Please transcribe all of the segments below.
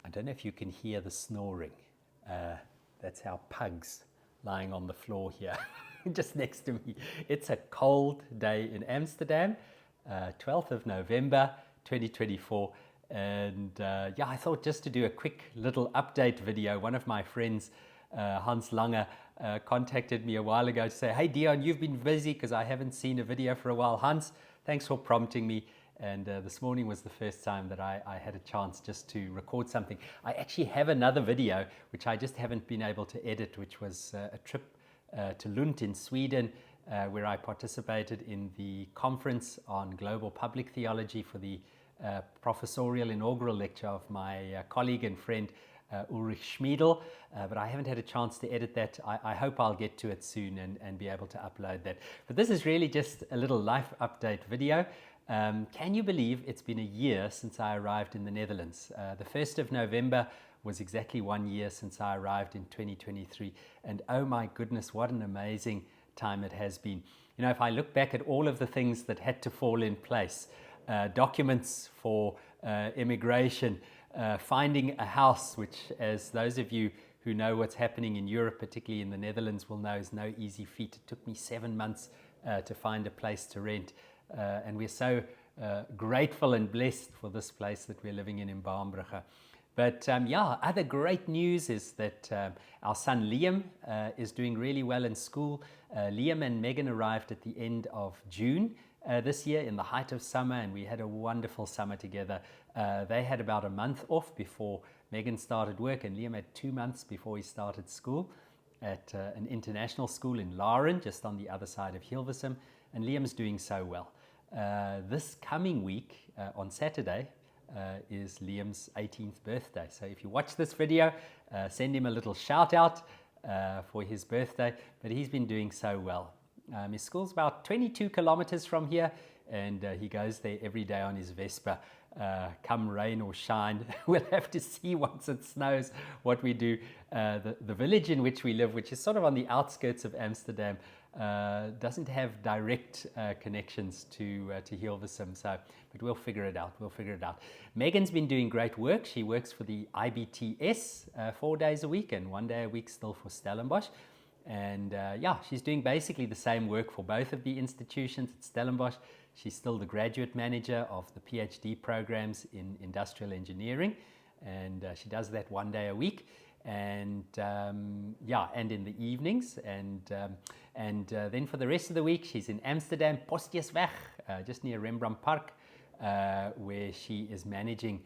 I don't know if you can hear the snoring. That's our pugs lying on the floor here, just next to me. It's a cold day in Amsterdam, 12th of November, 2024. And yeah, I thought just to do a quick little update video. One of my friends, Hans Lange, contacted me a while ago to say, hey Dion, you've been busy because I haven't seen a video for a while. Hans, thanks for prompting me. And this morning was the first time that I had a chance just to record something. I actually have another video, which I just haven't been able to edit, which was a trip to Lund in Sweden, where I participated in the conference on global public theology for the professorial inaugural lecture of my colleague and friend, Ulrich Schmiedel, but I haven't had a chance to edit that. I hope I'll get to it soon and be able to upload that. But this is really just a little life update video. Can you believe it's been a year since I arrived in the Netherlands? The 1st of November was exactly 1 year since I arrived in 2023. And oh my goodness, what an amazing time it has been. You know, if I look back at all of the things that had to fall in place, documents for immigration, finding a house, which, as those of you who know what's happening in Europe, particularly in the Netherlands, will know is no easy feat. It took me 7 months to find a place to rent. And we're so grateful and blessed for this place that we're living in Baumbrugge. But yeah, other great news is that our son Liam is doing really well in school. Liam and Megan arrived at the end of June this year in the height of summer, and we had a wonderful summer together. They had about a month off before Megan started work, and Liam had 2 months before he started school at an international school in Laren, just on the other side of Hilversum, and Liam's doing so well. This coming week, on Saturday, is Liam's 18th birthday. So if you watch this video, send him a little shout out for his birthday, but he's been doing so well. His school's about 22 kilometers from here, and he goes there every day on his Vespa. Come rain or shine, we'll have to see once it snows what we do. The village in which we live, which is sort of on the outskirts of Amsterdam, doesn't have direct connections to Hilversum, but we'll figure it out. Megan's been doing great work. She works for the IBTS 4 days a week and 1 day a week still for Stellenbosch. And yeah, she's doing basically the same work for both of the institutions at Stellenbosch. She's still the graduate manager of the PhD programs in industrial engineering, and she does that 1 day a week. And yeah, and in the evenings, and then for the rest of the week, she's in Amsterdam, Postjesweg, just near Rembrandt Park, where she is managing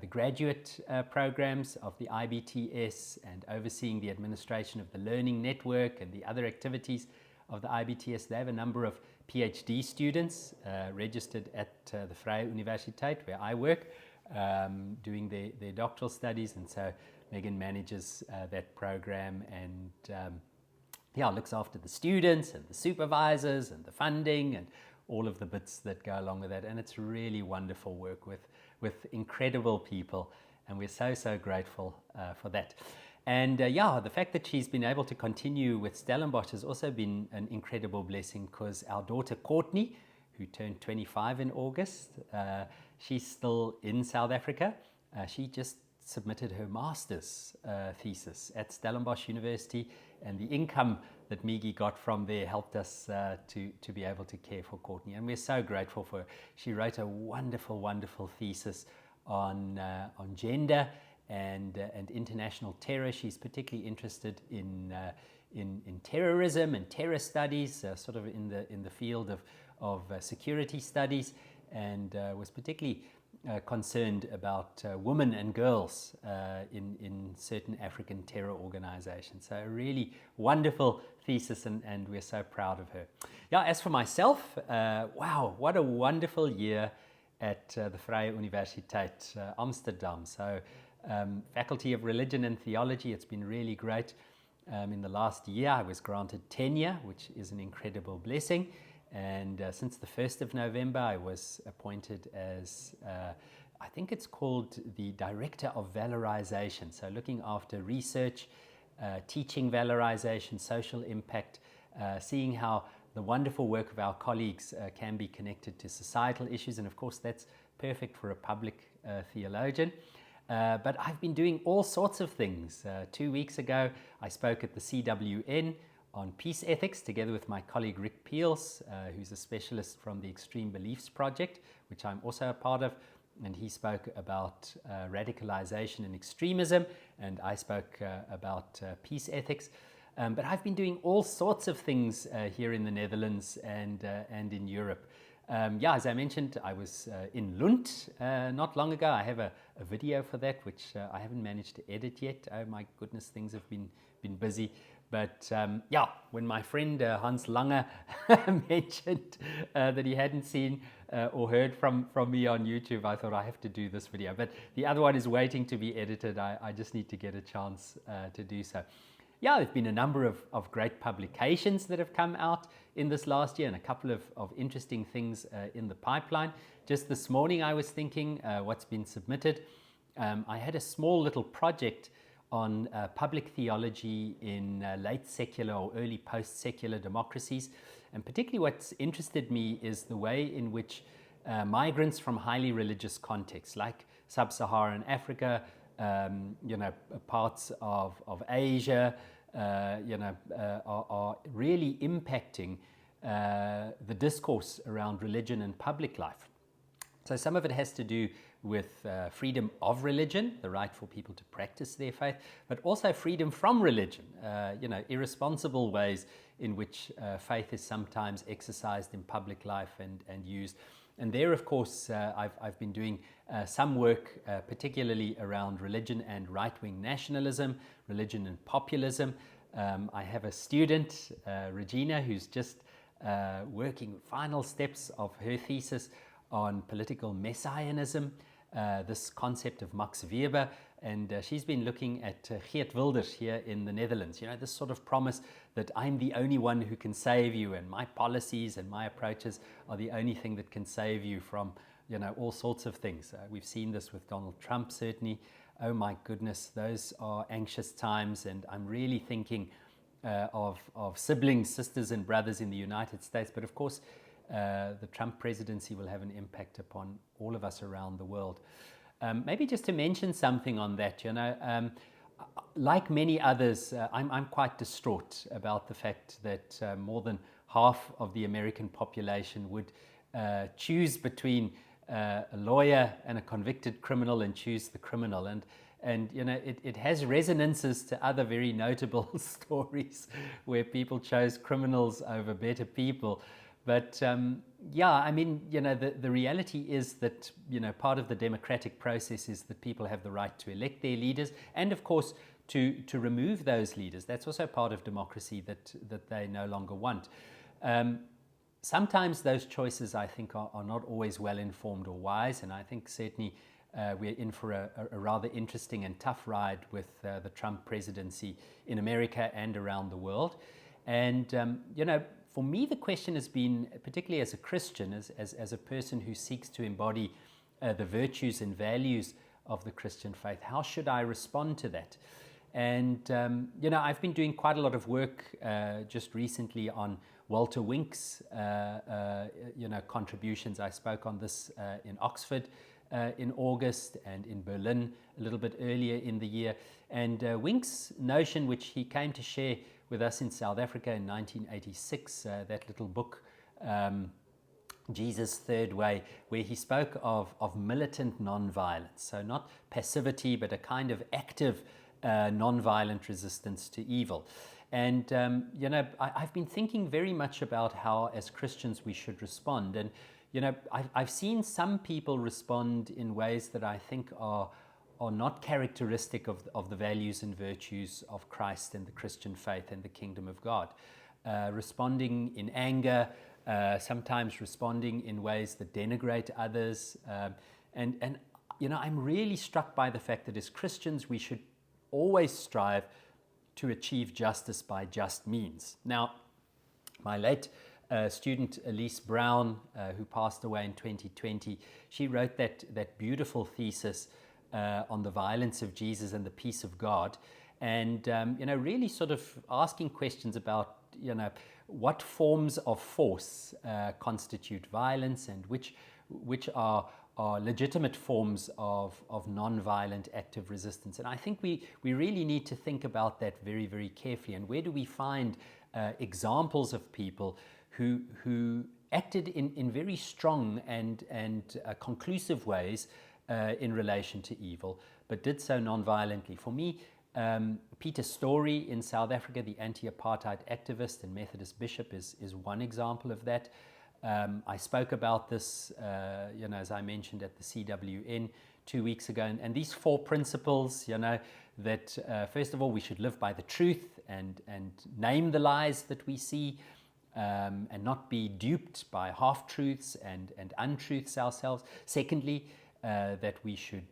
the graduate programs of the IBTS and overseeing the administration of the Learning Network and the other activities of the IBTS. They have a number of PhD students registered at the Vrije Universiteit, where I work, doing their doctoral studies, and so Megan manages that program and yeah, looks after the students and the supervisors and the funding and all of the bits that go along with that. And it's really wonderful work with incredible people, and we're so grateful for that. And yeah, the fact that she's been able to continue with Stellenbosch has also been an incredible blessing, because our daughter Courtney, who turned 25 in August, she's still in South Africa. She just submitted her master's thesis at Stellenbosch University, and the income that Migi got from there helped us to be able to care for Courtney, and we're so grateful for her. She wrote a wonderful thesis on gender and international terror. She's particularly interested in terrorism and terror studies, sort of in the field of security studies, and was particularly concerned about women and girls in certain African terror organizations. So a really wonderful thesis, and we're so proud of her. Yeah, as for myself, wow, what a wonderful year at the Vrije Universiteit Amsterdam. So Faculty of Religion and Theology, it's been really great. In the last year, I was granted tenure, which is an incredible blessing. And since the 1st of November, I was appointed as, I think it's called the Director of Valorization. So looking after research, teaching valorization, social impact, seeing how the wonderful work of our colleagues can be connected to societal issues. And of course, that's perfect for a public theologian. But I've been doing all sorts of things. 2 weeks ago, I spoke at the CWN on peace ethics together with my colleague Rick Peels, who's a specialist from the Extreme Beliefs Project, which I'm also a part of. And he spoke about radicalization and extremism, and I spoke about peace ethics. But I've been doing all sorts of things here in the Netherlands and in Europe. As I mentioned, I was in Lund not long ago. I have a video for that, which I haven't managed to edit yet. Oh my goodness, things have been busy. But when my friend Hans Lange mentioned that he hadn't seen or heard from me on YouTube, I thought I have to do this video. But the other one is waiting to be edited. I just need to get a chance to do so. There have been a number of great publications that have come out in this last year and a couple of interesting things in the pipeline. Just this morning I was thinking what's been submitted. I had a small little project on public theology in late secular or early post-secular democracies. And particularly what's interested me is the way in which migrants from highly religious contexts like sub-Saharan Africa, parts of Asia, are really impacting the discourse around religion and public life. So some of it has to do with freedom of religion, the right for people to practice their faith, but also freedom from religion, irresponsible ways in which faith is sometimes exercised in public life and used. And there, of course, I've been doing some work, particularly around religion and right-wing nationalism, religion and populism. I have a student, Regina, who's just working final steps of her thesis on political messianism, this concept of Max Weber, and she's been looking at Geert Wilders here in the Netherlands. This sort of promise that I'm the only one who can save you, and my policies and my approaches are the only thing that can save you from, all sorts of things. We've seen this with Donald Trump, certainly. Oh my goodness, those are anxious times, and I'm really thinking of siblings, sisters and brothers in the United States, but of course, the Trump presidency will have an impact upon all of us around the world. Maybe just to mention something on that, like many others, I'm quite distraught about the fact that more than half of the American population would choose between a lawyer and a convicted criminal and choose the criminal. And it has resonances to other very notable stories where people chose criminals over better people. But the reality is that, part of the democratic process is that people have the right to elect their leaders and, of course, to remove those leaders. That's also part of democracy that they no longer want. Sometimes those choices, I think, are not always well informed or wise, and I think certainly we're in for a rather interesting and tough ride with the Trump presidency in America and around the world. And, for me, the question has been, particularly as a Christian, as a person who seeks to embody the virtues and values of the Christian faith, how should I respond to that? And, I've been doing quite a lot of work just recently on Walter Wink's, contributions. I spoke on this in Oxford in August and in Berlin a little bit earlier in the year. And Wink's notion, which he came to share with us in South Africa in 1986, that little book, Jesus' Third Way, where he spoke of militant nonviolence. So not passivity, but a kind of active nonviolent resistance to evil. And, I've been thinking very much about how, as Christians, we should respond. And, I've seen some people respond in ways that I think are not characteristic of the values and virtues of Christ and the Christian faith and the kingdom of God. Responding in anger, sometimes responding in ways that denigrate others. I'm really struck by the fact that as Christians, we should always strive to achieve justice by just means. Now, my late student Elise Brown, who passed away in 2020, she wrote that beautiful thesis on the violence of Jesus and the peace of God, and really sort of asking questions about what forms of force constitute violence and which are legitimate forms of non-violent active resistance. And I think we really need to think about that very, very carefully. And where do we find examples of people who acted in very strong and conclusive ways in relation to evil, but did so non-violently? For me, Peter Story in South Africa, the anti-apartheid activist and Methodist bishop, is one example of that. I spoke about this, as I mentioned at the CWN 2 weeks ago, and these 4 principles, that first of all, we should live by the truth and name the lies that we see, and not be duped by half-truths and untruths ourselves. Secondly, that we should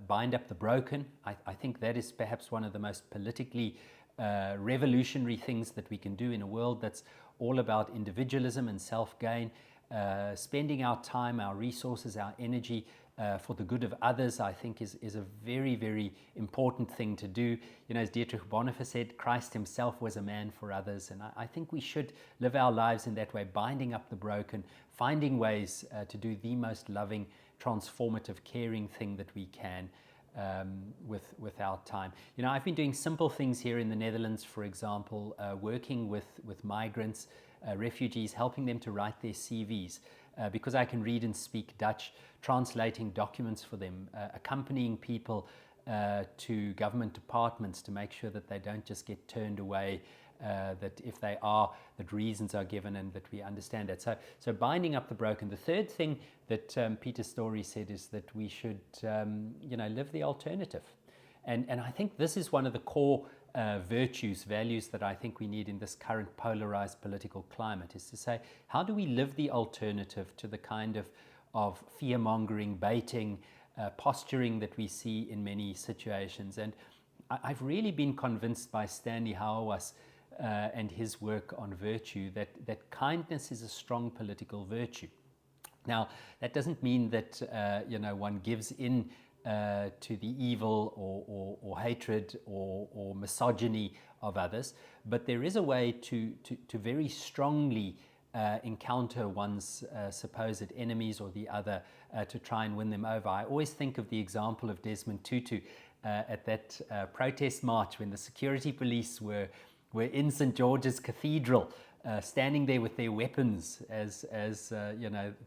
bind up the broken. I think that is perhaps one of the most politically revolutionary things that we can do in a world that's all about individualism and self-gain. Spending our time, our resources, our energy for the good of others, I think is a very, very important thing to do. As Dietrich Bonhoeffer said, Christ himself was a man for others, and I think we should live our lives in that way, binding up the broken, finding ways to do the most loving, transformative, caring thing that we can with our time. I've been doing simple things here in the Netherlands, for example, working with migrants, refugees, helping them to write their CVs, because I can read and speak Dutch, translating documents for them, accompanying people to government departments to make sure that they don't just get turned away, that if they are, that reasons are given and that we understand that. So binding up the broken. The third thing that Peter Story said is that we should live the alternative. And I think this is one of the core values that I think we need in this current polarized political climate, is to say, how do we live the alternative to the kind of fear-mongering, baiting, posturing that we see in many situations? And I've really been convinced by Stanley Hauerwas and his work on virtue that kindness is a strong political virtue. Now, that doesn't mean that one gives in to the evil or hatred or misogyny of others, but there is a way to very strongly encounter one's supposed enemies or the other, to try and win them over. I always think of the example of Desmond Tutu at that protest march when the security police were in St. George's Cathedral, standing there with their weapons as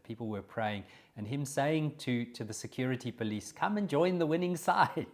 people were praying, and him saying to the security police, "Come and join the winning side.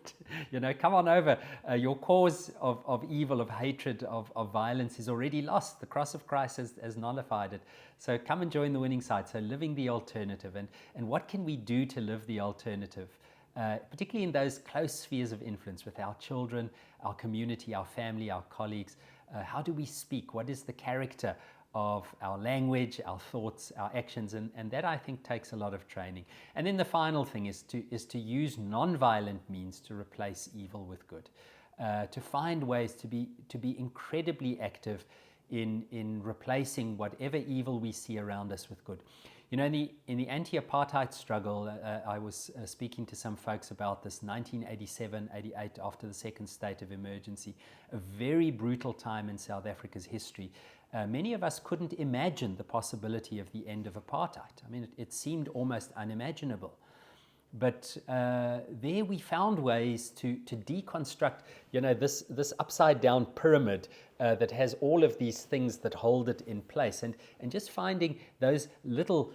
Come on over. Your cause of evil, of hatred, of violence is already lost. The cross of Christ has nullified it. So come and join the winning side." So living the alternative, and what can we do to live the alternative? Particularly in those close spheres of influence with our children, our community, our family, our colleagues. How do we speak? What is the character of our language, our thoughts, our actions? And that, I think, takes a lot of training. And then the final thing is to use non-violent means to replace evil with good. To find ways to be incredibly active in replacing whatever evil we see around us with good. In the anti-apartheid struggle, I was speaking to some folks about this, 1987, 88, after the second state of emergency, a very brutal time in South Africa's history. Many of us couldn't imagine the possibility of the end of apartheid. I mean, it seemed almost unimaginable. But there we found ways to deconstruct, this upside down pyramid that has all of these things that hold it in place, and just finding those little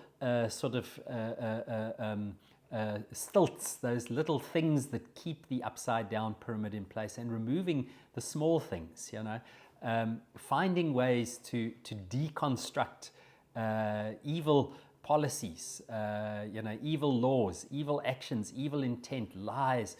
stilts, those little things that keep the upside down pyramid in place, and removing the small things. Finding ways to deconstruct evil policies, evil laws, evil actions, evil intent, lies,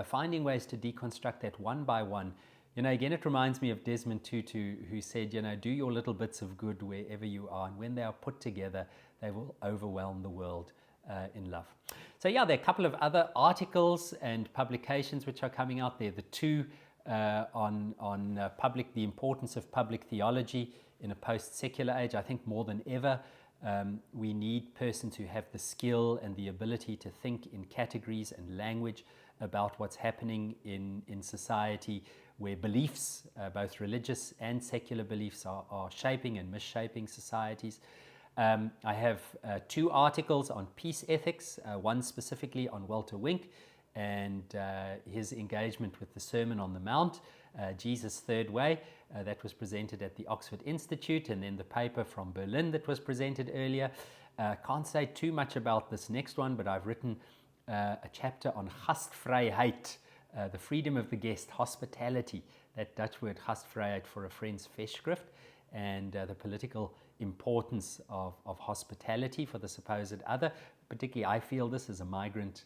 finding ways to deconstruct that one by one. Again, it reminds me of Desmond Tutu, who said, do your little bits of good wherever you are, and when they are put together, they will overwhelm the world in love. So yeah, there are a couple of other articles and publications which are coming out there. The two on the importance of public theology in a post-secular age. I think more than ever, we need persons who have the skill and the ability to think in categories and language about what's happening in society, where beliefs, both religious and secular beliefs, are shaping and misshaping societies. I have 2 articles on peace ethics, one specifically on Walter Wink and his engagement with the Sermon on the Mount, Jesus' Third Way, that was presented at the Oxford Institute, and then the paper from Berlin that was presented earlier. Can't say too much about this next one, but I've written a chapter on gastvryheid, the freedom of the guest, hospitality, that Dutch word gastvryheid for a French festschrift, and the political importance of hospitality for the supposed other. Particularly, I feel this as a migrant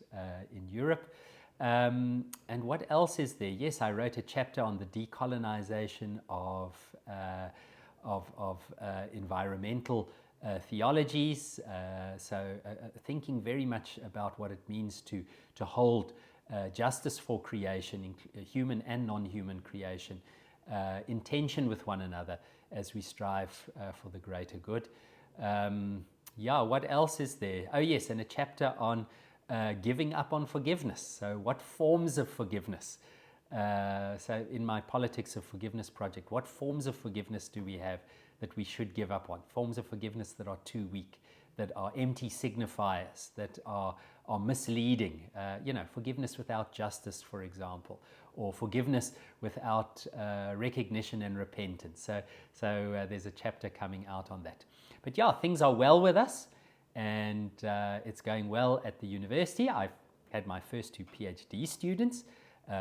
in Europe. And what else is there? Yes, I wrote a chapter on the decolonization of environmental theologies, thinking very much about what it means to hold justice for creation, human and non-human creation, in tension with one another as we strive for the greater good. What else is there? Oh yes, and a chapter on giving up on forgiveness. So what forms of forgiveness? So in my Politics of Forgiveness project, what forms of forgiveness do we have that we should give up on? Forms of forgiveness that are too weak, that are empty signifiers, that are misleading. Forgiveness without justice, for example, or forgiveness without recognition and repentance. So there's a chapter coming out on that. But yeah, things are well with us, and it's going well at the university. I've had my first 2 PhD students,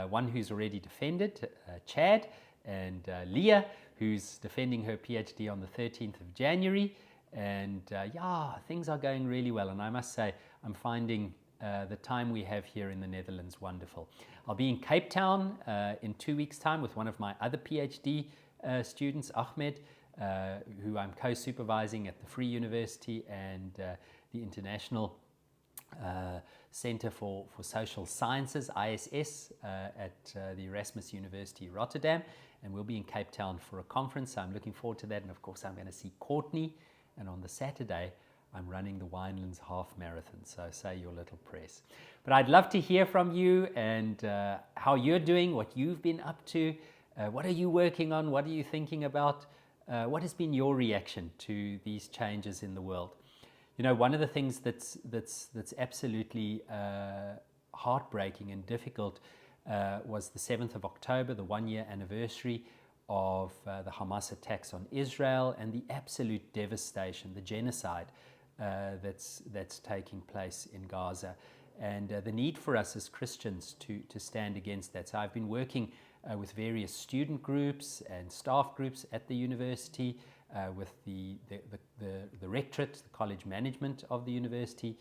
one who's already defended, Chad, and Leah, who's defending her PhD on the 13th of January. And things are going really well. And I must say, I'm finding the time we have here in the Netherlands wonderful. I'll be in Cape Town in 2 weeks' time with one of my other PhD students, Ahmed, who I'm co-supervising at the Vrije University and the International Center for Social Sciences, ISS, at the Erasmus University, Rotterdam. And we'll be in Cape Town for a conference. So I'm looking forward to that. And of course, I'm going to see Courtney. And on the Saturday, I'm running the Winelands Half Marathon. So say your little prayers. But I'd love to hear from you and how you're doing, what you've been up to. What are you working on? What are you thinking about? What has been your reaction to these changes in the world? You know, one of the things that's absolutely heartbreaking and difficult was the 7th of October, the 1-year anniversary of the Hamas attacks on Israel and the absolute devastation, the genocide that's taking place in Gaza, and the need for us as Christians to stand against that. So I've been working with various student groups and staff groups at the university, with the rectorate, the college management of the university,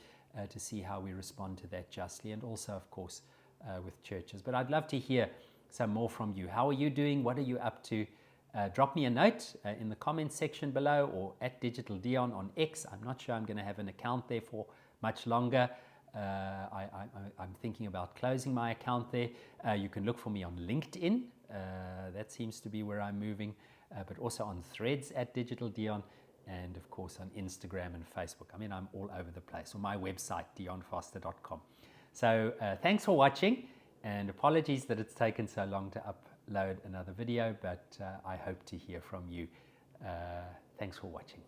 to see how we respond to that justly, and also, of course, with churches. But I'd love to hear some more from you. How are you doing? What are you up to? Drop me a note in the comments section below, or at Digital Dion on X. I'm not sure I'm going to have an account there for much longer. I'm thinking about closing my account there. You can look for me on LinkedIn. That seems to be where I'm moving, but also on Threads at Digital Dion, and of course on Instagram and Facebook. I mean, I'm all over the place. On my website, dionfoster.com. So thanks for watching, and apologies that it's taken so long to upload another video, but I hope to hear from you. Thanks for watching.